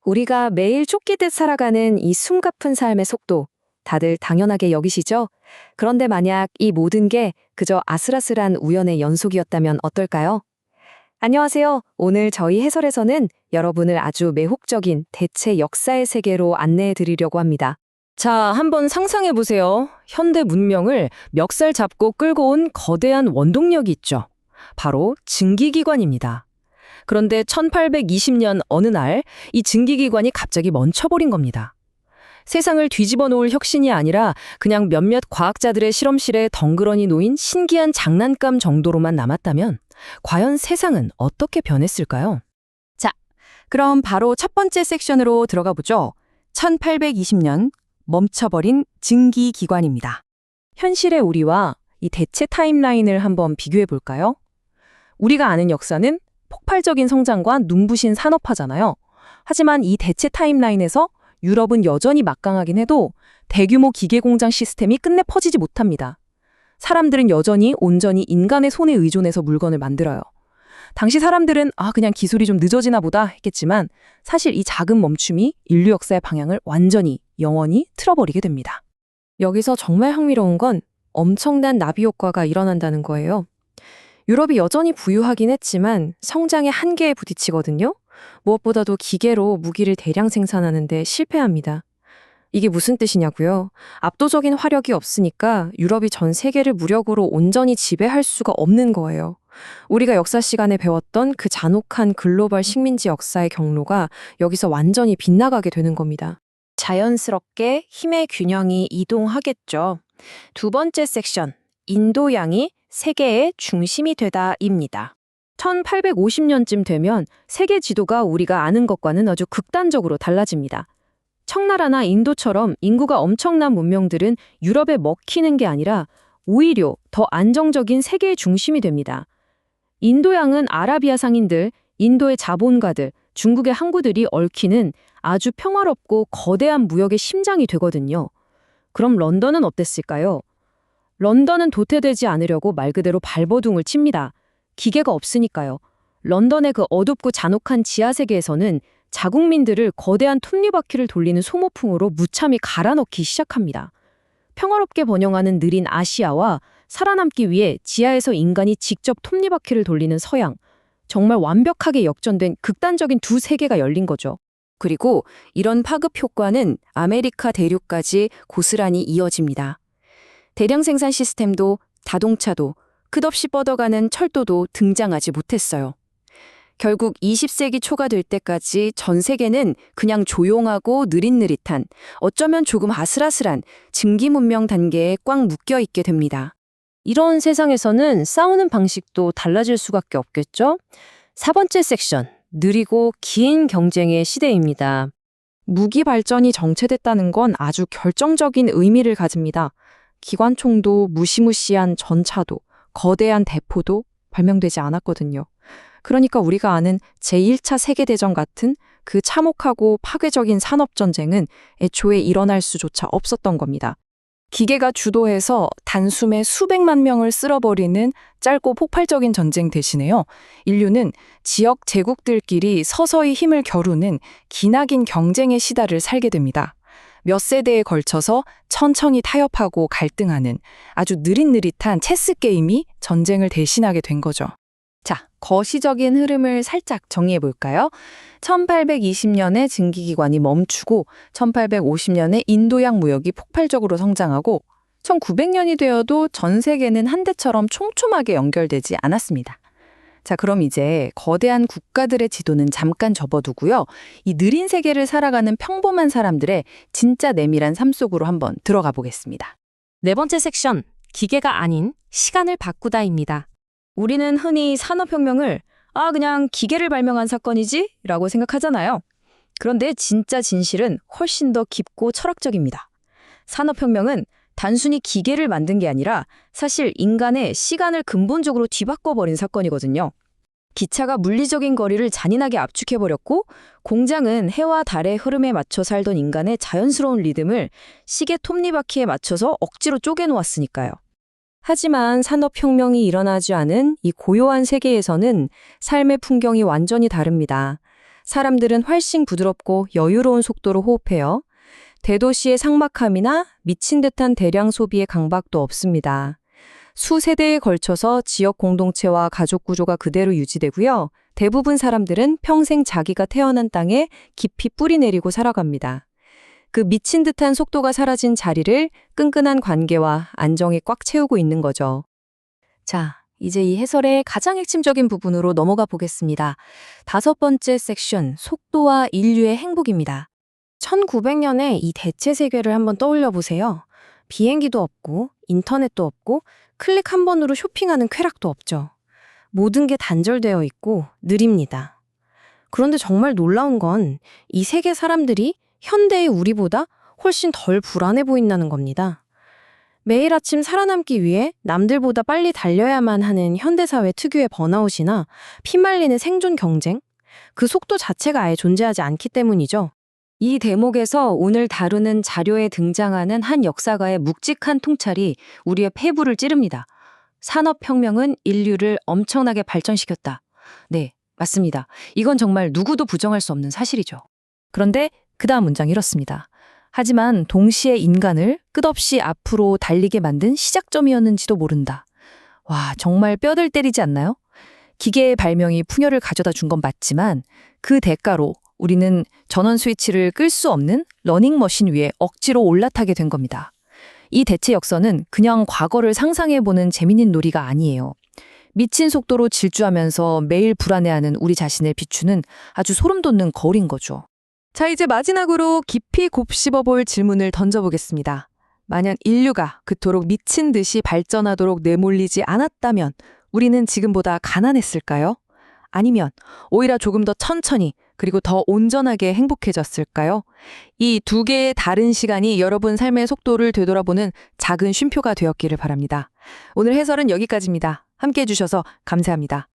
우리가 매일 쫓기듯 살아가는 이 숨가쁜 삶의 속도, 다들 당연하게 여기시죠? 그런데 만약 이 모든 게 그저 아슬아슬한 우연의 연속이었다면 어떨까요? 안녕하세요. 오늘 저희 해설에서는 여러분을 아주 매혹적인 대체 역사의 세계로 안내해 드리려고 합니다. 자, 한번 상상해 보세요. 현대 문명을 멱살 잡고 끌고 온 거대한 원동력이 있죠. 바로 증기기관입니다. 그런데 1820년 어느 날 이 증기기관이 갑자기 멈춰버린 겁니다. 세상을 뒤집어 놓을 혁신이 아니라 그냥 몇몇 과학자들의 실험실에 덩그러니 놓인 신기한 장난감 정도로만 남았다면 과연 세상은 어떻게 변했을까요? 자, 그럼 바로 첫 번째 섹션으로 들어가 보죠. 1820년 멈춰버린 증기기관입니다. 현실의 우리와 이 대체 타임라인을 한번 비교해 볼까요? 우리가 아는 역사는 폭발적인 성장과 눈부신 산업화잖아요. 하지만 이 대체 타임라인에서 유럽은 여전히 막강하긴 해도 대규모 기계 공장 시스템이 끝내 퍼지지 못합니다. 사람들은 여전히 온전히 인간의 손에 의존해서 물건을 만들어요. 당시 사람들은 그냥 기술이 좀 늦어지나 보다 했겠지만 사실 이 작은 멈춤이 인류 역사의 방향을 완전히 영원히 틀어버리게 됩니다. 여기서 정말 흥미로운 건 엄청난 나비 효과가 일어난다는 거예요. 유럽이 여전히 부유하긴 했지만 성장의 한계에 부딪히거든요. 무엇보다도 기계로 무기를 대량 생산하는데 실패합니다. 이게 무슨 뜻이냐고요? 압도적인 화력이 없으니까 유럽이 전 세계를 무력으로 온전히 지배할 수가 없는 거예요. 우리가 역사 시간에 배웠던 그 잔혹한 글로벌 식민지 역사의 경로가 여기서 완전히 빗나가게 되는 겁니다. 자연스럽게 힘의 균형이 이동하겠죠. 두 번째 섹션, 인도양이 세계의 중심이 되다입니다. 1850년쯤 되면 세계 지도가 우리가 아는 것과는 아주 극단적으로 달라집니다. 청나라나 인도처럼 인구가 엄청난 문명들은 유럽에 먹히는 게 아니라 오히려 더 안정적인 세계의 중심이 됩니다. 인도양은 아라비아 상인들, 인도의 자본가들, 중국의 항구들이 얽히는 아주 평화롭고 거대한 무역의 심장이 되거든요. 그럼 런던은 어땠을까요? 런던은 도태되지 않으려고 말 그대로 발버둥을 칩니다. 기계가 없으니까요. 런던의 그 어둡고 잔혹한 지하세계에서는 자국민들을 거대한 톱니바퀴를 돌리는 소모품으로 무참히 갈아넣기 시작합니다. 평화롭게 번영하는 느린 아시아와 살아남기 위해 지하에서 인간이 직접 톱니바퀴를 돌리는 서양, 정말 완벽하게 역전된 극단적인 두 세계가 열린 거죠. 그리고 이런 파급 효과는 아메리카 대륙까지 고스란히 이어집니다. 대량 생산 시스템도 자동차도 끝없이 뻗어가는 철도도 등장하지 못했어요. 결국 20세기 초가 될 때까지 전 세계는 그냥 조용하고 느릿느릿한, 어쩌면 조금 아슬아슬한 증기 문명 단계에 꽉 묶여 있게 됩니다. 이런 세상에서는 싸우는 방식도 달라질 수밖에 없겠죠? 4번째 섹션, 느리고 긴 경쟁의 시대입니다. 무기 발전이 정체됐다는 건 아주 결정적인 의미를 가집니다. 기관총도 무시무시한 전차도 거대한 대포도 발명되지 않았거든요. 그러니까 우리가 아는 제1차 세계대전 같은 그 참혹하고 파괴적인 산업전쟁은 애초에 일어날 수조차 없었던 겁니다. 기계가 주도해서 단숨에 수백만 명을 쓸어버리는 짧고 폭발적인 전쟁 대신에요. 인류는 지역 제국들끼리 서서히 힘을 겨루는 기나긴 경쟁의 시대를 살게 됩니다. 몇 세대에 걸쳐서 천천히 타협하고 갈등하는 아주 느릿느릿한 체스 게임이 전쟁을 대신하게 된 거죠. 자, 거시적인 흐름을 살짝 정리해 볼까요? 1820년에 증기기관이 멈추고 1850년에 인도양 무역이 폭발적으로 성장하고 1900년이 되어도 전 세계는 한때처럼 촘촘하게 연결되지 않았습니다. 자, 그럼 이제 거대한 국가들의 지도는 잠깐 접어두고요. 이 느린 세계를 살아가는 평범한 사람들의 진짜 내밀한 삶 속으로 한번 들어가 보겠습니다. 네 번째 섹션, 기계가 아닌 시간을 바꾸다입니다. 우리는 흔히 산업혁명을 그냥 기계를 발명한 사건이지? 라고 생각하잖아요. 그런데 진짜 진실은 훨씬 더 깊고 철학적입니다. 산업혁명은 단순히 기계를 만든 게 아니라 사실 인간의 시간을 근본적으로 뒤바꿔버린 사건이거든요. 기차가 물리적인 거리를 잔인하게 압축해버렸고 공장은 해와 달의 흐름에 맞춰 살던 인간의 자연스러운 리듬을 시계 톱니바퀴에 맞춰서 억지로 쪼개놓았으니까요. 하지만 산업혁명이 일어나지 않은 이 고요한 세계에서는 삶의 풍경이 완전히 다릅니다. 사람들은 훨씬 부드럽고 여유로운 속도로 호흡해요. 대도시의 삭막함이나 미친 듯한 대량 소비의 강박도 없습니다. 수세대에 걸쳐서 지역 공동체와 가족 구조가 그대로 유지되고요. 대부분 사람들은 평생 자기가 태어난 땅에 깊이 뿌리 내리고 살아갑니다. 그 미친 듯한 속도가 사라진 자리를 끈끈한 관계와 안정이 꽉 채우고 있는 거죠. 자, 이제 이 해설의 가장 핵심적인 부분으로 넘어가 보겠습니다. 5번째 섹션, 속도와 인류의 행복입니다. 1900년에 이 대체 세계를 한번 떠올려 보세요. 비행기도 없고, 인터넷도 없고, 클릭 한 번으로 쇼핑하는 쾌락도 없죠. 모든 게 단절되어 있고 느립니다. 그런데 정말 놀라운 건 이 세계 사람들이 현대의 우리보다 훨씬 덜 불안해 보인다는 겁니다. 매일 아침 살아남기 위해 남들보다 빨리 달려야만 하는 현대사회 특유의 번아웃이나 피말리는 생존 경쟁? 그 속도 자체가 아예 존재하지 않기 때문이죠. 이 대목에서 오늘 다루는 자료에 등장하는 한 역사가의 묵직한 통찰이 우리의 폐부를 찌릅니다. 산업혁명은 인류를 엄청나게 발전시켰다. 네, 맞습니다. 이건 정말 누구도 부정할 수 없는 사실이죠. 그런데 그 다음 문장이 이렇습니다. 하지만 동시에 인간을 끝없이 앞으로 달리게 만든 시작점이었는지도 모른다. 와, 정말 뼈를 때리지 않나요? 기계의 발명이 풍요를 가져다 준 건 맞지만 그 대가로 우리는 전원 스위치를 끌 수 없는 러닝머신 위에 억지로 올라타게 된 겁니다. 이 대체 역선은 그냥 과거를 상상해보는 재미있는 놀이가 아니에요. 미친 속도로 질주하면서 매일 불안해하는 우리 자신을 비추는 아주 소름 돋는 거울인 거죠. 자, 이제 마지막으로 깊이 곱씹어 볼 질문을 던져보겠습니다. 만약 인류가 그토록 미친 듯이 발전하도록 내몰리지 않았다면 우리는 지금보다 가난했을까요? 아니면 오히려 조금 더 천천히 그리고 더 온전하게 행복해졌을까요? 이 두 개의 다른 시간이 여러분 삶의 속도를 되돌아보는 작은 쉼표가 되었기를 바랍니다. 오늘 해설은 여기까지입니다. 함께 해주셔서 감사합니다.